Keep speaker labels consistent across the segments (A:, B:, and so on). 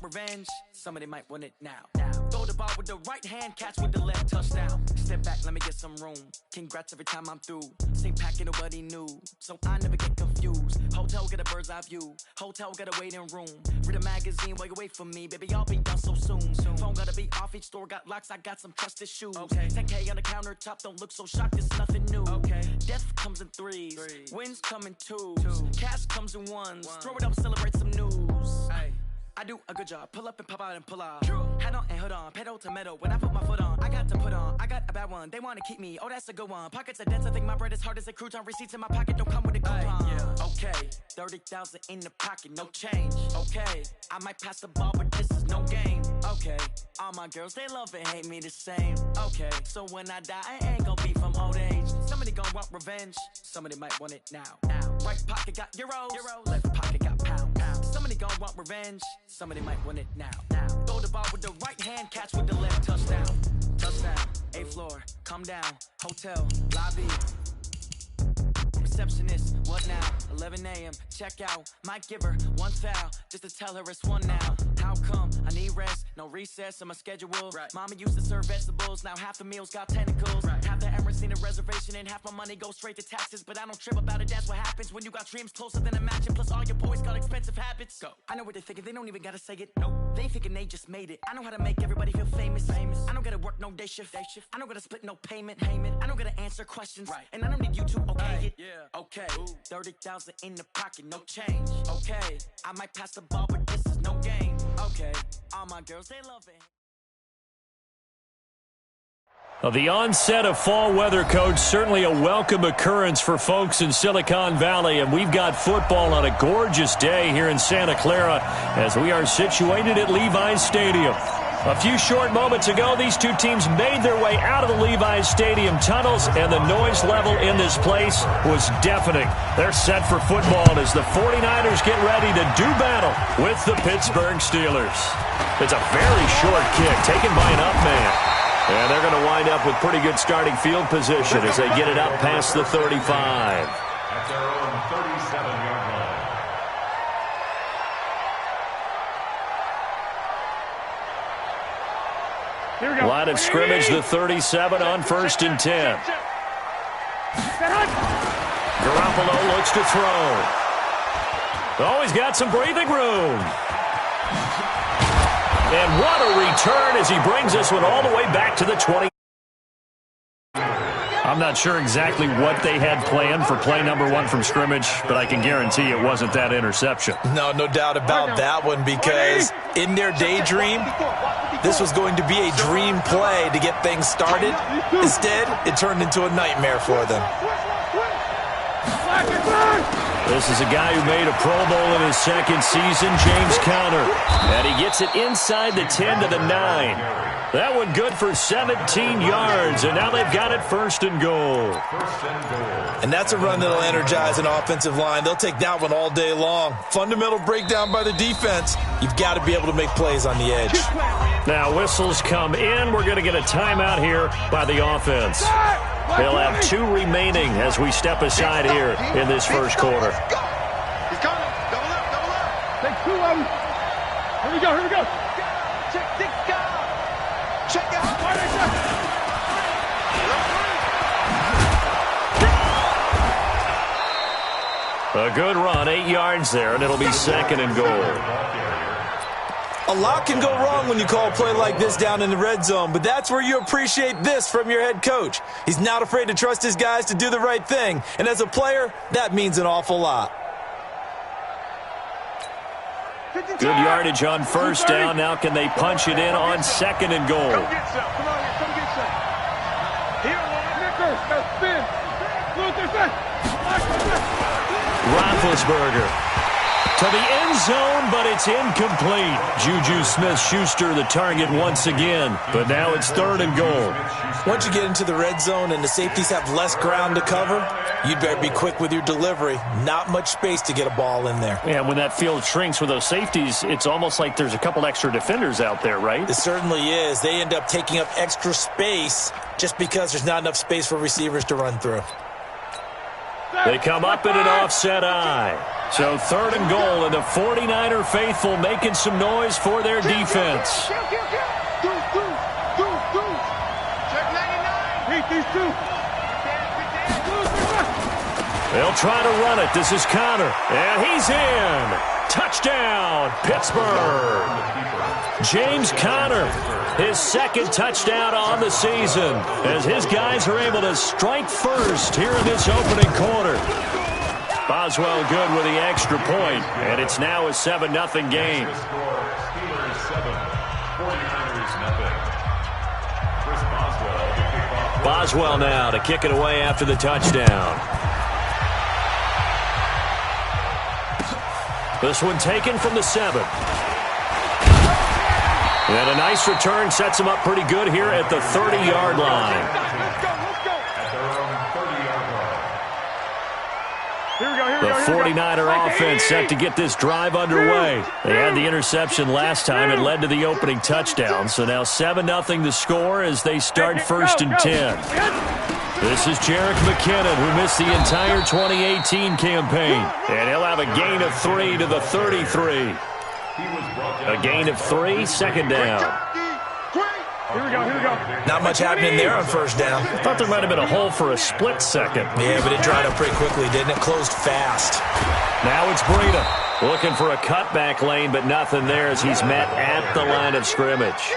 A: revenge? Somebody might want it now. Throw the ball with the right hand, catch with the left, touchdown. Step back, let me get some room. Congrats every time I'm through. Same pack and nobody knew, so I never get confused. Hotel get a bird's eye view. Hotel got a waiting room. Read a magazine while you wait for me, baby. I'll be done so soon. Phone gotta be off, each store got locks. I got some trusted shoes. 10K on the countertop, don't look so shocked. It's nothing new. Death comes in threes. Wins come in twos. Cash comes in ones. Throw it up, celebrate some news. I do a good job. Pull up and pop out and pull off. Head on and hood on. Pedal to metal. When I put my foot on, I got to put on. I got a bad one. They want to keep me. Oh, that's a good one. Pockets are dense. I think my bread is hard as a crouton. Receipts in my pocket don't come with a coupon. Okay, 30,000 in the pocket, no change. Okay, I might pass the ball, but this is no game. Okay, all my girls, they love and hate me the same. Okay, so when I die, I ain't gonna be from old age. Somebody gonna want revenge. Somebody might want it now. Right pocket got euros. Left pocket got pounds. Somebody gonna want revenge. Somebody might want it now. Throw the ball with the right hand, catch with the left, touchdown. Touchdown, 8th floor, come down. Hotel, lobby. Receptionist, what now? 11 a.m., check out. Might give her one foul, just to tell her it's one now. How come? I need rest, no recess in my schedule. Mama used to serve vegetables, now half the meals got tentacles. Half the Emirates need a reservation and half my money goes straight to taxes. But I don't trip about it, that's what happens when you got dreams closer than a match. And plus all your boys got expensive habits. Go. I know what they're thinking, they don't even gotta say it. Nope. They thinking they just made it. I know how to make everybody feel famous. I don't gotta work no day shift. I don't gotta split no payment. I don't gotta answer questions. And I don't need you to okay it. Okay, 30,000 in the pocket, no change. Okay, I might pass the ball, but this is no game. Okay, all my girls, they love it.
B: Well, the onset of fall weather, Coach, certainly a welcome occurrence for folks in Silicon Valley, and we've got football on a gorgeous day here in Santa Clara as we are situated at Levi's Stadium. A few short moments ago, these two teams made their way out of the Levi's Stadium tunnels, and the noise level in this place was deafening. They're set for football as the 49ers get ready to do battle with the Pittsburgh Steelers. It's a very short kick taken by an up man. And they're going to wind up with pretty good starting field position as they get it up past the 35.
C: At their own 37-yard line.
D: Here we go.
B: Line of scrimmage, the 37 on 1st and 10. Garoppolo looks to throw. Oh, he's got some breathing room. And what a return as he brings this one all the way back to the 20. I'm not sure exactly what they had planned for play number 1 from scrimmage, but I can guarantee it wasn't that interception.
E: No doubt about that one, because in their daydream, this was going to be a dream play to get things started. Instead, it turned into a nightmare for them.
B: This is a guy who made a Pro Bowl in his second season, James Conner. And he gets it inside the 10 to the 9. That one good for 17 yards, and now they've got it 1st and goal.
E: And that's a run that'll energize an offensive line. They'll take that one all day long. Fundamental breakdown by the defense. You've got to be able to make plays on the edge.
B: Now whistles come in. We're going to get a timeout here by the offense. They'll have 2 remaining as we step aside here in this first quarter.
D: He's coming. Double up. Take 2 of them. Here we go. Check out.
B: A good run, 8 yards there, and it'll be 2nd and goal.
E: A lot can go wrong when you call a play like this down in the red zone, but that's where you appreciate this from your head coach. He's not afraid to trust his guys to do the right thing, and as a player, that means an awful lot.
B: Good yardage on 1st down. Now can they punch it in on 2nd and goal?
D: Come get some. Come on here. Come get some. Here, Nickers. Now spin.
B: Roethlisberger to the end zone, but it's incomplete. Juju Smith-Schuster the target once again, but now it's 3rd and goal.
E: Once you get into the red zone and the safeties have less ground to cover, you'd better be quick with your delivery. Not much space to get a ball in there.
B: Yeah, when that field shrinks with those safeties, it's almost like there's a couple extra defenders out there, right?
E: It certainly is. They end up taking up extra space just because there's not enough space for receivers to run through.
B: They come up in an offset eye. So 3rd and goal, and the 49er faithful making some noise for their defense. They'll try to run it. This is Connor, and he's in. Touchdown, Pittsburgh. James Conner, his 2nd touchdown on the season, as his guys are able to strike first here in this opening quarter. Boswell good with the extra point, and it's now a 7-0 game. Boswell now to kick it away after the touchdown. This one taken from the 7. And a nice return sets him up pretty good here at the 30-yard line. The 49er offense set to get this drive underway. They had the interception last time. It led to the opening touchdown. So now 7-0 the score as they start 1st and 10. This is Jerick McKinnon, who missed the entire 2018 campaign. And he'll have a gain of 3 to the 33. A gain of 3, 2nd down.
D: Here we go.
E: Not much happening there on 1st down.
B: I thought there might have been a hole for a split second.
E: Yeah, but it dried up pretty quickly, didn't it? Closed fast.
B: Now it's Breida looking for a cutback lane, but nothing there as he's met at the line of scrimmage.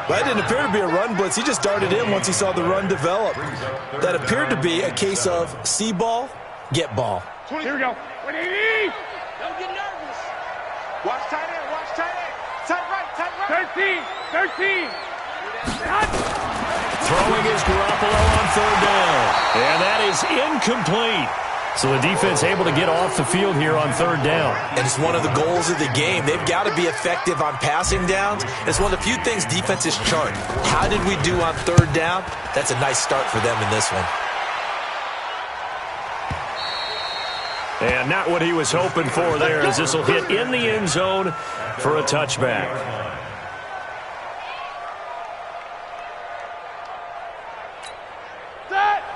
E: That didn't appear to be a run blitz. He just darted in once he saw the run develop. That appeared to be a case of see ball, get ball.
D: Here we go. 180.
F: Don't get nervous.
D: Watch tight end. Tight right. 13.
B: Throwing is Garoppolo on 3rd down. And that is incomplete. So the defense able to get off the field here on 3rd down.
E: And it's one of the goals of the game. They've got to be effective on passing downs. It's one of the few things defenses chart. How did we do on 3rd down? That's a nice start for them in this one.
B: And not what he was hoping for there, as this will hit in the end zone for a touchback.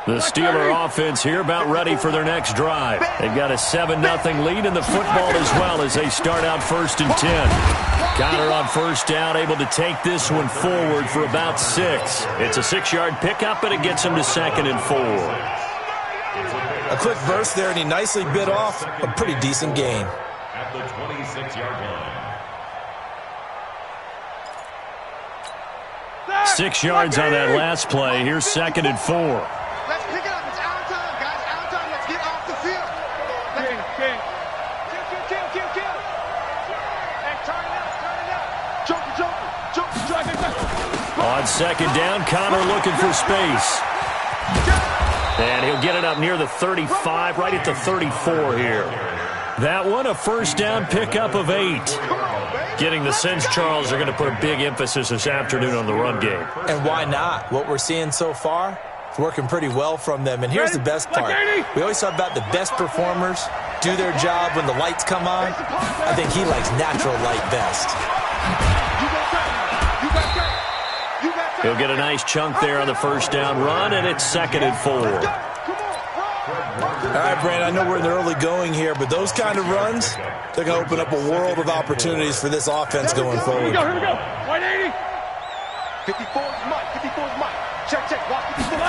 B: The Steeler offense here about ready for their next drive. They've got a 7-0 lead in the football as well as they start out 1st and 10. Connor on 1st down, able to take this one forward for about 6. It's a 6-yard pickup, and it gets him to 2nd and 4.
E: A quick burst there, and he nicely bit off a pretty decent gain.
C: At the 26-yard line.
B: 6 yards on that last play. Here's 2nd and 4.
F: Let's pick it up. It's our time, guys. Our time. Let's get off the field.
D: Kill.
F: Hey, turn it up.
D: Joker.
B: On 2nd down, Connor looking for space. And he'll get it up near the 35, right at the 34 here. That one, a 1st down pickup of 8. Getting the sense Charles are going to put a big emphasis this afternoon on the run game.
E: And why not? What we're seeing so far, it's working pretty well from them. And here's the best part. We always talk about the best performers do their job when the lights come on. I think he likes natural light best.
B: He'll get a nice chunk there on the 1st down run, and it's 2nd and 4.
E: All right, Brandon, I know we're in the early going here, but those kind of runs, they're going to open up a world of opportunities for this offense going forward.
D: Here we go. 180. 54's Mike. Check. Watch 54.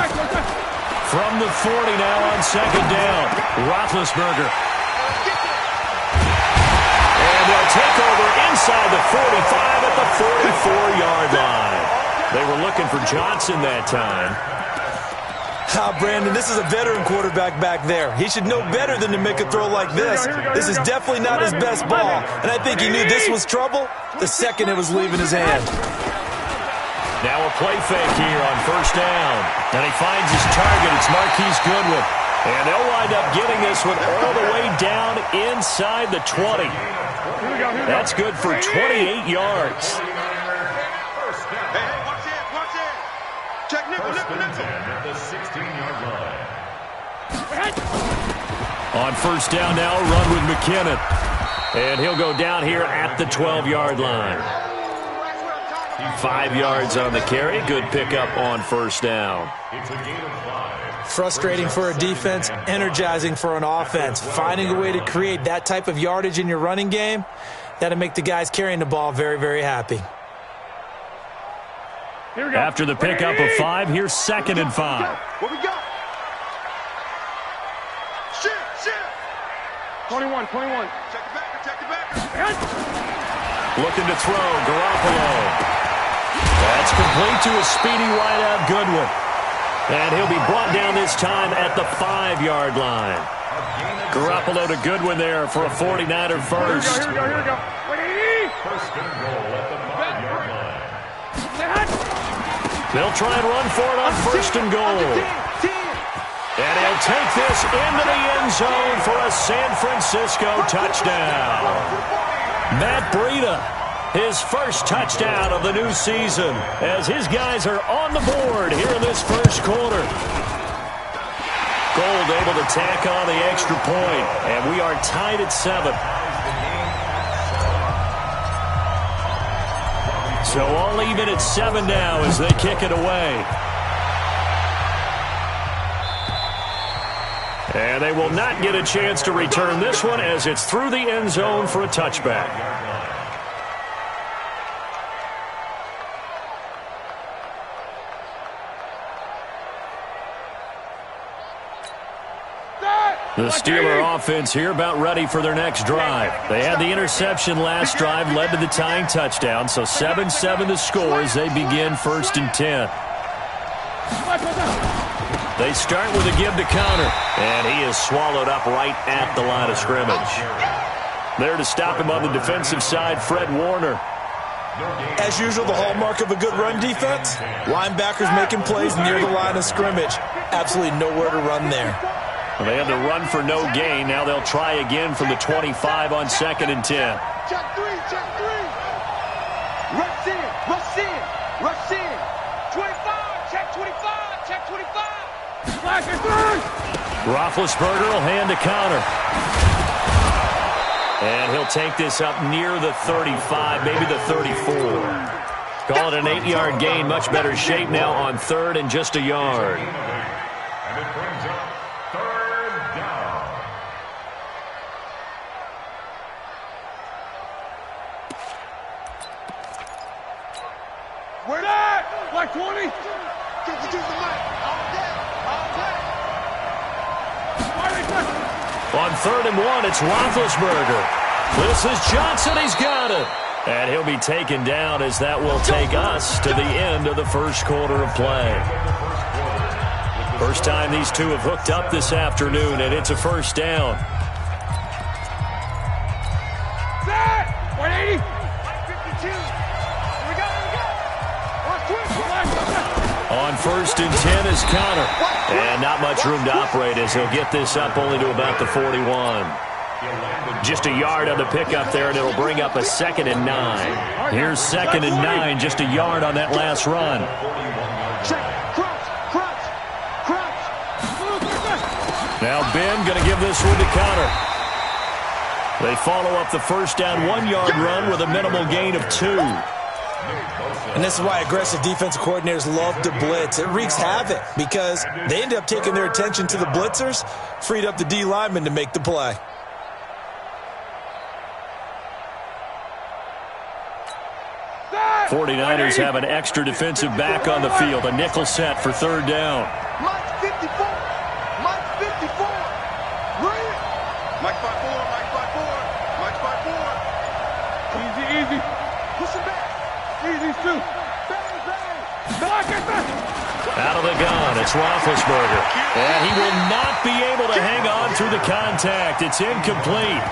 B: From the 40 now on 2nd down, Roethlisberger. And they'll take over inside the 45 at the 44-yard line. They were looking for Johnson that time.
E: Brandon, this is a veteran quarterback back there. He should know better than to make a throw like this. This is definitely not his best ball, and I think he knew this was trouble the second it was leaving his hand.
B: Now a play fake here on 1st down, and he finds his target. It's Marquise Goodwin, and they'll wind up getting this one all the way down inside the 20. That's good for 28 yards.
C: At the 16-yard line.
B: On 1st down now, run with McKinnon. And he'll go down here at the 12-yard line. 5 yards on the carry. Good pickup on 1st down.
C: It's a gain of 5.
E: Frustrating for a defense, energizing for an offense. Finding a way to create that type of yardage in your running game, that'll make the guys carrying the ball very, very happy.
B: After the pickup of 5, here's 2nd and 5.
F: What we got? Shit.
D: 21.
F: Check the backer.
B: Looking to throw, Garoppolo. That's complete to a speedy wideout Goodwin. And he'll be brought down this time at the 5-yard line. Garoppolo to Goodwin there for a 49er first.
D: Here we go.
C: First and goal at the 5-yard line.
B: They'll try and run for it on 1st and goal. And he'll take this into the end zone for a San Francisco touchdown. Matt Breida, his first touchdown of the new season, as his guys are on the board here in this first quarter. Gold able to tack on the extra point, and we are tied at 7. So all even at 7 now as they kick it away. And they will not get a chance to return this one as it's through the end zone for a touchback. The Steeler offense here about ready for their next drive. They had the interception last drive, led to the tying touchdown, so 7-7 the score as they begin 1st and 10. They start with a give to Connor, and he is swallowed up right at the line of scrimmage. There to stop him on the defensive side, Fred Warner.
E: As usual, the hallmark of a good run defense, linebackers making plays near the line of scrimmage. Absolutely nowhere to run there.
B: Well, they had to run for no gain. Now they'll try again from the 25 on 2nd and 10.
F: Check three. Rush in. 25, check 25.
B: Roethlisberger will hand to Connor. And he'll take this up near the 35, maybe the 34. Call it an 8-yard gain. Much better shape now on 3rd and just a yard.
C: And it brings up 3rd down.
D: Where that? Like 20?
F: Get the mic. All day.
B: On 3rd and 1, it's Roethlisberger. This is Johnson. He's got it. And he'll be taken down as that will take us to the end of the first quarter of play. First time these two have hooked up this afternoon, and it's a first down.
D: Set! 180!
F: 52. Here we go.
B: On 1st and 10 is Connor. And not much room to operate as he'll get this up only to about the 41. Just a yard on the pickup there, and it'll bring up a 2nd and 9. Here's 2nd and 9, just a yard on that last run. Now Ben going to give this one to Connor. They follow up the first down 1-yard run with a minimal gain of 2.
E: And this is why aggressive defensive coordinators love to blitz. It wreaks havoc because they end up taking their attention to the blitzers, freed up the D lineman to make the play.
B: The 49ers have an extra defensive back on the field. A nickel set for 3rd down.
F: Mike 54. Bring it. Mike 54.
D: Easy.
F: Push it back.
D: Easy, too.
B: Out of the gun, it's Roethlisberger. And he will not be able to hang on through the contact. It's incomplete.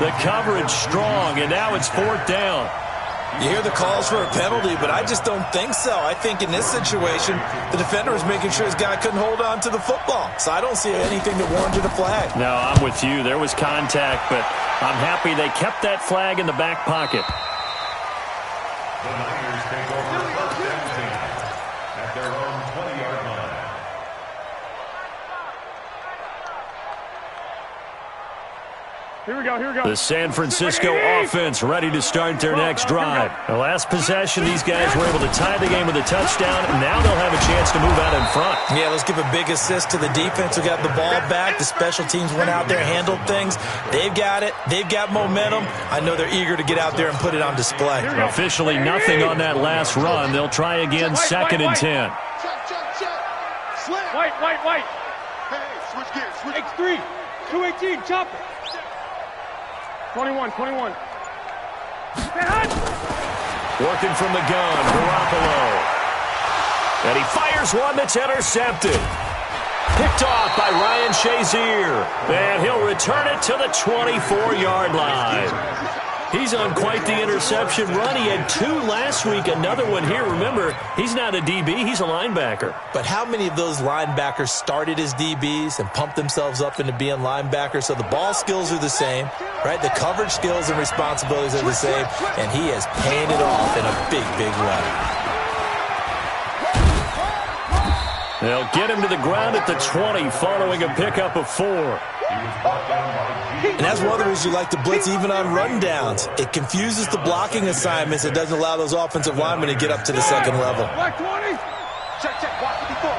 B: The coverage strong, and now it's 4th down.
E: You hear the calls for a penalty, but I just don't think so. I think in this situation, the defender was making sure his guy couldn't hold on to the football. So I don't see anything that warranted a flag.
B: No, I'm with you. There was contact, but I'm happy they kept that flag in the back pocket.
C: The Niners take over 1st and 10 at their own 20-yard line.
D: Here we go, here we go.
B: The San Francisco offense ready to start their next drive. The last possession, these guys were able to tie the game with a touchdown, and now they'll have a chance to move out in front.
E: Yeah, let's give a big assist to the defense who got the ball back. The special teams went out there, handled things. They've got it. They've got momentum. I know they're eager to get out there and put it on display.
B: Officially nothing on that last run. They'll try again, second and 10.
D: White.
F: Hey, switch gears.
D: X3, 218, chop it. 21.
B: Working from the gun, Garoppolo. And he fires one that's intercepted. Picked off by Ryan Shazier. And he'll return it to the 24-yard line. He's on quite the interception run. He had 2 last week, another one here. Remember, he's not a DB, he's a linebacker.
E: But how many of those linebackers started as DBs and pumped themselves up into being linebackers? So the ball skills are the same, right? The coverage skills and responsibilities are the same, and he has paid it off in a big, big way.
B: They'll get him to the ground at the 20 following a pickup of 4.
E: And that's one of the reasons you like to blitz even on rundowns. It confuses the blocking assignments. It doesn't allow those offensive linemen to get up to the second level.
D: Black 20.
F: Check. Watch 54.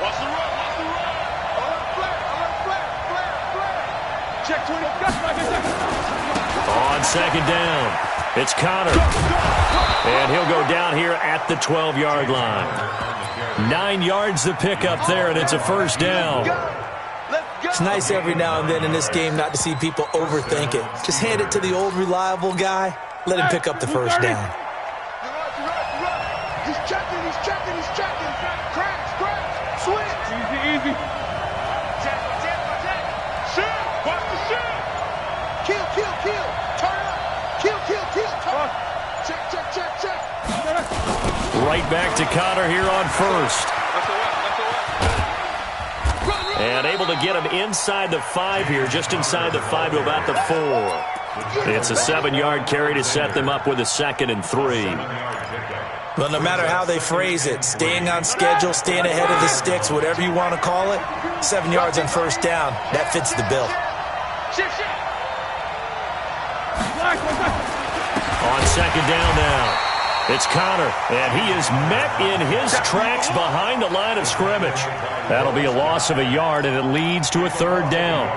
F: Watch the run. Flare.
D: Check 20.
B: On second down, it's Connor. And he'll go down here at the 12-yard line. 9 yards to pick up there, and it's a first down.
E: It's nice every now and then in this game not to see people overthink it. Just hand it to the old reliable guy. Let him pick up the first down.
F: He's checking. Crash. Switch.
D: Easy.
F: Check. Shoot. Watch the shoot. Kill. Turn up. Kill. Turn up. Check.
B: Right back to Connor here on first. And able to get him inside the 5 here, just inside the 5 to about the 4. It's a 7-yard carry to set them up with a 2nd and 3.
E: Well, no matter how they phrase it, staying on schedule, staying ahead of the sticks, whatever you want to call it, 7 yards on first down, that fits the bill.
B: On second down now, it's Connor, and he is met in his tracks behind the line of scrimmage. That'll be a loss of a yard, and it leads to a 3rd down.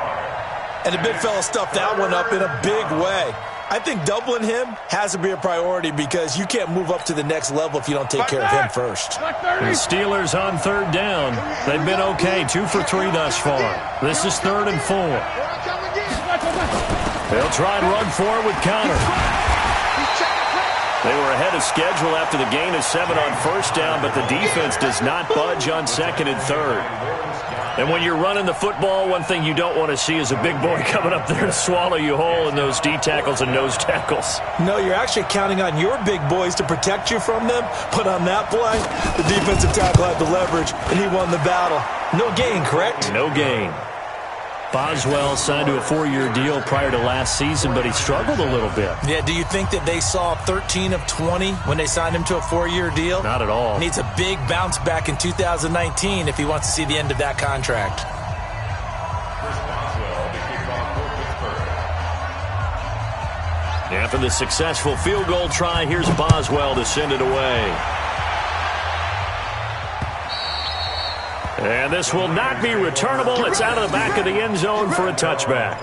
E: And the big fella stuffed that one up in a big way. I think doubling him has to be a priority because you can't move up to the next level if you don't take care of him first.
B: The Steelers on 3rd down. They've been okay, 2 for 3 thus far. This is 3rd and 4. They'll try and run for it with Connor. They were ahead of schedule after the gain of 7 on first down, but the defense does not budge on 2nd and 3rd. And when you're running the football, one thing you don't want to see is a big boy coming up there to swallow you whole in those D tackles and nose tackles.
E: No, you're actually counting on your big boys to protect you from them, but on that play, the defensive tackle had the leverage, and he won the battle. No gain, correct?
B: No gain. Boswell signed to a 4-year deal prior to last season, but he struggled a little bit.
E: Yeah, do you think that they saw 13 of 20 when they signed him to a 4-year deal?
B: Not at all.
E: Needs a big bounce back in 2019 if he wants to see the end of that contract.
B: After the successful field goal try, here's Boswell to send it away. And this will not be returnable. It's out of the back of the end zone for a touchback.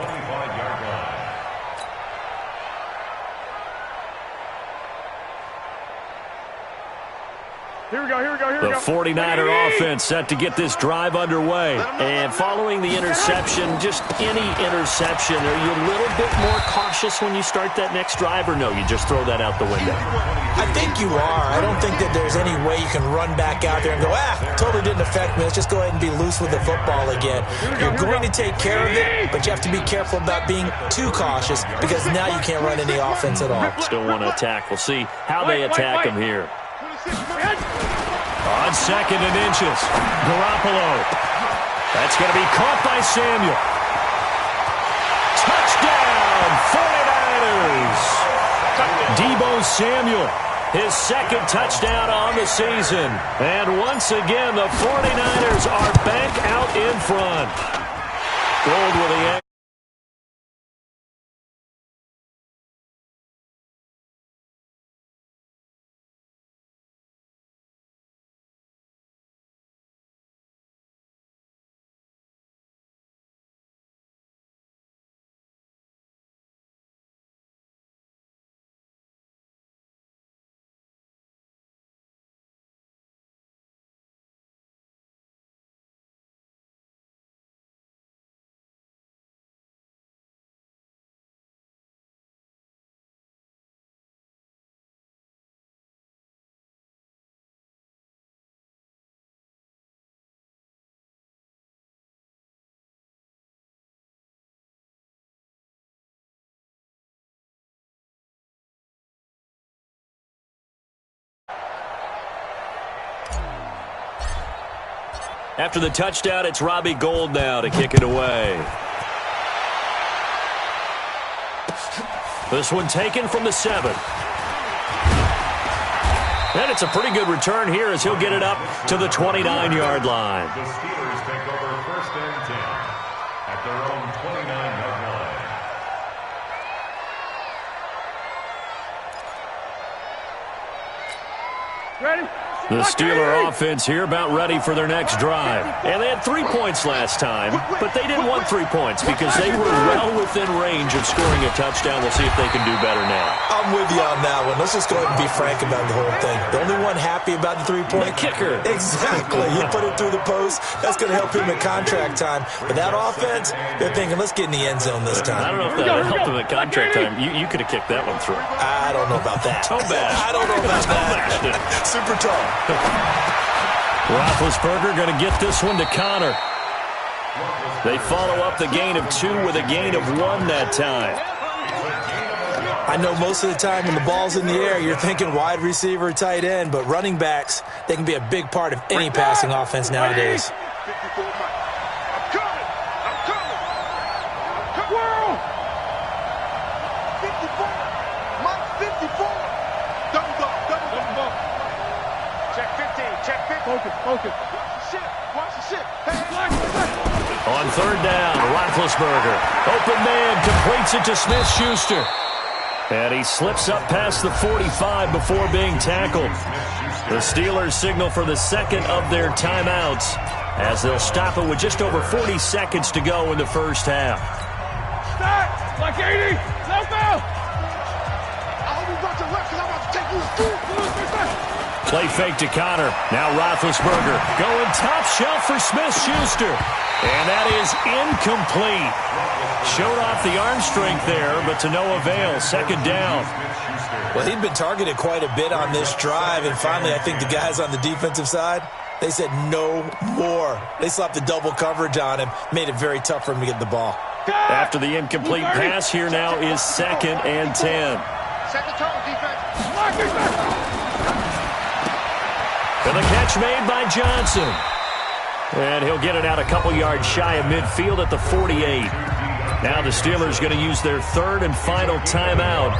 D: Here we go.
B: The 49er offense set to get this drive underway. And following the interception, just any interception, are you a little bit more cautious when you start that next drive, or no, you just throw that out the window?
E: I think you are. I don't think that there's any way you can run back out there and go, totally didn't affect me. Let's just go ahead and be loose with the football again. You're going to take care of it, but you have to be careful about being too cautious because now you can't run any offense at all.
B: Still want to attack. We'll see how they attack him here. On 2nd and inches, Garoppolo. That's going to be caught by Samuel. Touchdown, 49ers. Deebo Samuel, his 2nd touchdown on the season. And once again, the 49ers are back out in front. Gold with the After the touchdown, it's Robbie Gould now to kick it away. This one taken from the 7. And it's a pretty good return here as he'll get it up to the 29-yard line.
C: The Steelers take over 1st and 10 at their own 29-yard line.
D: Ready?
B: The Steeler offense here about ready for their next drive. And they had 3 points last time, but they didn't want 3 points because they were well within range of scoring a touchdown. We'll see if they can do better now.
E: I'm with you on that one. Let's just go ahead and be frank about the whole thing. The only one happy about the 3-point?
B: The kicker.
E: Exactly. He put it through the post. That's going to help him at contract time. But that offense, they're thinking, let's get in the end zone this time.
B: I don't know if that helped him at contract time. You could have kicked that one through.
E: I don't know about that.
B: Toe bash.
E: I don't know about that. Super tall.
B: Roethlisberger going to get this one to Connor. They follow up the gain of 2 with a gain of 1 that time.
E: I know most of the time when the ball's in the air, you're thinking wide receiver, tight end, but running backs, they can be a big part of any passing offense nowadays.
D: Focus.
F: Watch the shit.
B: On 3rd down, Roethlisberger. Open man, completes it to Smith-Schuster. And he slips up past the 45 before being tackled. The Steelers signal for the 2nd of their timeouts as they'll stop it with just over 40 seconds to go in the first half.
D: Start! Like 80! Left out!
F: I hope you got your left because I'm about to take you through.
B: Play fake to Connor. Now Roethlisberger going top shelf for Smith-Schuster. And that is incomplete. Showed off the arm strength there, but to no avail. 2nd down.
E: Well, he'd been targeted quite a bit on this drive, and finally I think the guys on the defensive side, they said no more. They slapped the double coverage on him, made it very tough for him to get the ball.
B: After the incomplete pass, here now is 2nd and 10.
F: Set the tone, defense.
B: And the catch made by Johnson. And he'll get it out a couple yards shy of midfield at the 48. Now the Steelers going to use their 3rd and final timeout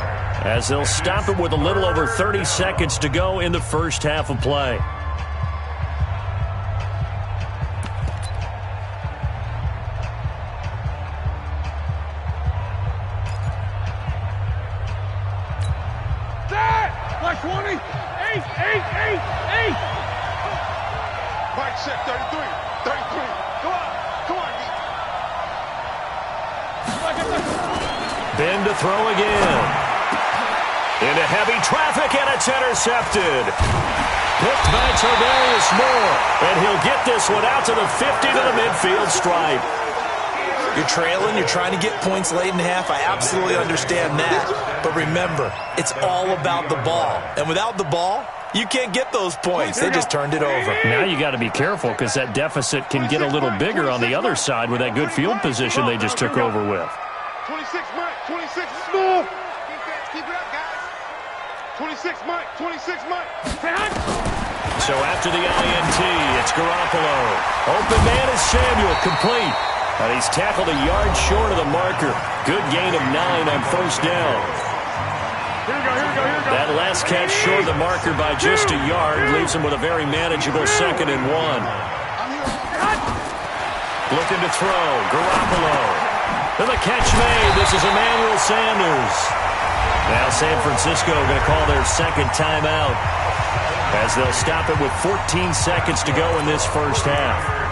B: as they'll stop it with a little over 30 seconds to go in the first half of play.
D: Like 20! 8!
F: Mike set 33. Come on.
B: Ben to throw again. Into heavy traffic, and it's intercepted. Picked by Tavarius Moore, and he'll get this one out to the 50 to the midfield stripe.
E: You're trailing, you're trying to get points late in half. I absolutely understand that. But remember, it's all about the ball. And without the ball, you can't get those points. They just turned it over.
B: Now you got to be careful because that deficit can get a little bigger on the other side with that good field position they just took over with.
F: 26 Mike. 26 smooth. Defense, keep it up, guys. 26 Mike. 26 Mike.
B: So after the INT, it's Garoppolo. Open man is Samuel, complete. And he's tackled a yard short of the marker. Good gain of 9 on 1st down.
D: Here we go.
B: That last catch short of the marker by just a yard leaves him with a very manageable 2nd and 1. Looking to throw, Garoppolo. And the catch made. This is Emmanuel Sanders. Now San Francisco going to call their 2nd timeout as they'll stop it with 14 seconds to go in this first half.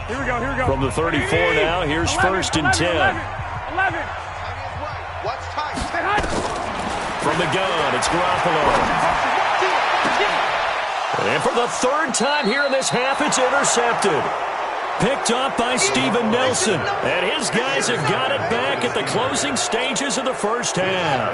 D: Here we go.
B: From the 34 now, here's 1st and 10.
D: 11.
F: Watch tight.
B: From the gun, it's Garoppolo. And for the 3rd time here in this half, it's intercepted. Picked off by Steven Nelson. And his guys have got it back at the closing stages of the first half.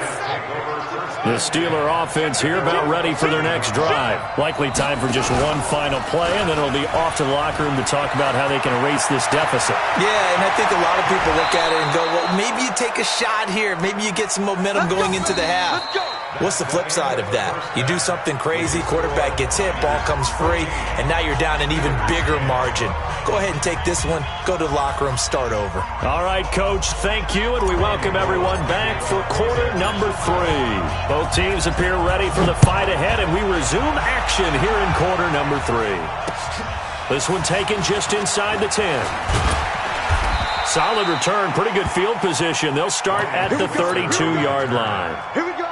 B: The Steeler offense here about ready for their next drive. Likely time for just one final play, and then it'll be off to the locker room to talk about how they can erase this deficit.
E: Yeah, and I think a lot of people look at it and go, well, maybe you take a shot here. Maybe you get some momentum going into the half. What's the flip side of that? You do something crazy, quarterback gets hit, ball comes free, and now you're down an even bigger margin. Go ahead and take this one, go to the locker room, start over.
B: All right, Coach, thank you, and we welcome everyone back for quarter number 3. Both teams appear ready for the fight ahead, and we resume action here in quarter number 3. This one taken just inside the 10. Solid return, pretty good field position. They'll start at the 32-yard line.
D: Here we go.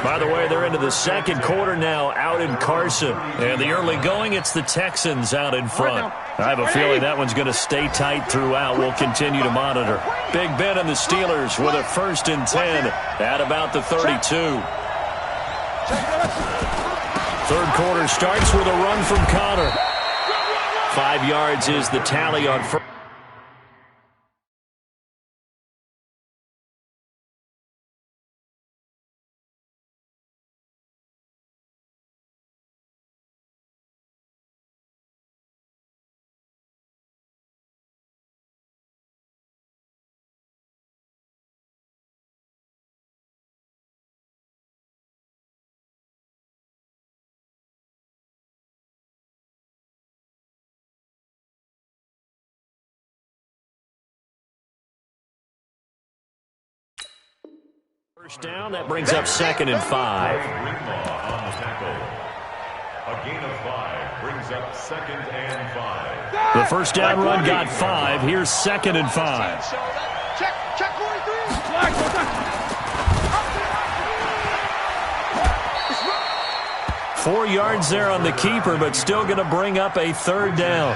B: By the way, they're into the second quarter now out in Carson. And the early going, it's the Texans out in front. I have a feeling that one's going to stay tight throughout. We'll continue to monitor. Big Ben and the Steelers with a 1st and 10 at about the 32. Third quarter starts with a run from Connor. 5 yards is the tally on first. First down, that brings up 2nd and 5.
C: A gain of 5 brings up 2nd and 5.
B: The first down run got 5. Here's 2nd and 5.
D: Check 43.
B: 4 yards there on the keeper, but still going to bring up a 3rd down.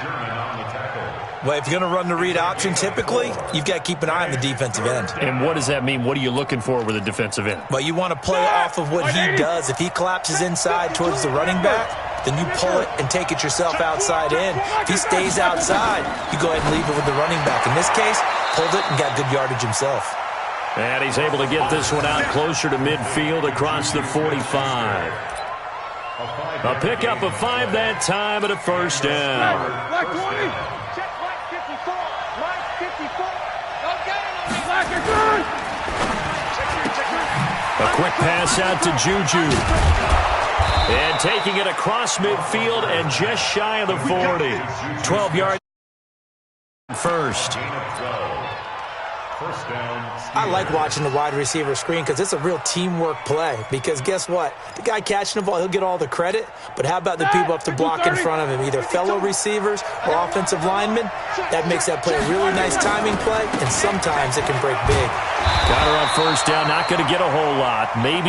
E: Well, if you're going to run the read option, typically, you've got to keep an eye on the defensive end.
B: And what does that mean? What are you looking for with a defensive end?
E: Well, you want to play off of what he does. If he collapses inside towards the running back, then you pull it and take it yourself outside in. If he stays outside, you go ahead and leave it with the running back. In this case, pulled it and got good yardage himself.
B: And he's able to get this one out closer to midfield across the 45. A pickup of 5 that time and a 1st down.
D: Black 20. Check Black 54. Black 54. Okay. Black is good.
B: A quick pass out to Juju. And taking it across midfield and just shy of the 40. 12 yards first.
E: I like watching the wide receiver screen because it's a real teamwork play. Because guess what? The guy catching the ball, he'll get all the credit. But how about the people up to block in front of him, either fellow receivers or offensive linemen? That makes that play a really nice timing play, and sometimes it can break big.
B: Got her on 1st down, not going to get a whole lot. Maybe